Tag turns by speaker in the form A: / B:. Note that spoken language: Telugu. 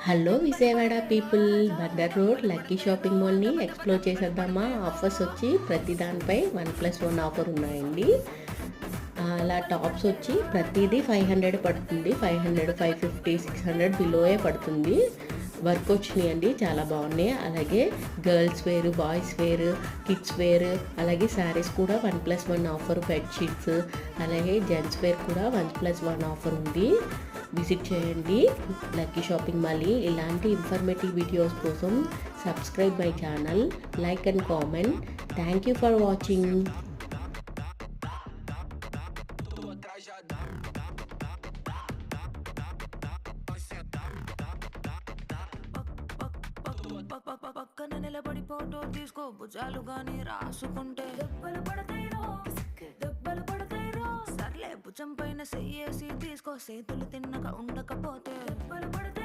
A: Hello Vijayawada people, Bandar road lucky shopping మాల్ని ఎక్స్ప్లోర్ చేసేద్దామా. ఆఫర్స్ వచ్చి ప్రతి దానిపై 1+1 ఆఫర్ ఉన్నాయండి. అలా టాప్స్ వచ్చి ప్రతిదీ 500 పడుతుంది. 500, 550, 600 బిలోయే పడుతుంది. వర్క్ వచ్చినాయండి, చాలా బాగున్నాయి. అలాగే girls wear, boys wear, kids wear, అలాగే శారీస్ కూడా 1+1 ఆఫర్. బెడ్షీట్స్, అలాగే జెంట్స్ వేర్ కూడా 1+1 ఆఫర్ ఉంది. విజిట్ చేయండి లక్కీ షాపింగ్ మాల్. ఇలాంటి ఇన్ఫర్మేటివ్ వీడియోస్ కోసం subscribe my channel, like and comment. Thank you for watching.
B: పక్కన నిలబడి ఫోటో తీసుకో, భుజాలు గాని రాసుకుంటే దెబ్బలు పడతాయిరో. సర్లే భుజం పైన చెయ్యేసి తీసుకో, చేతులు తిన్నక ఉండకపోతే దెబ్బలు పడతాయి.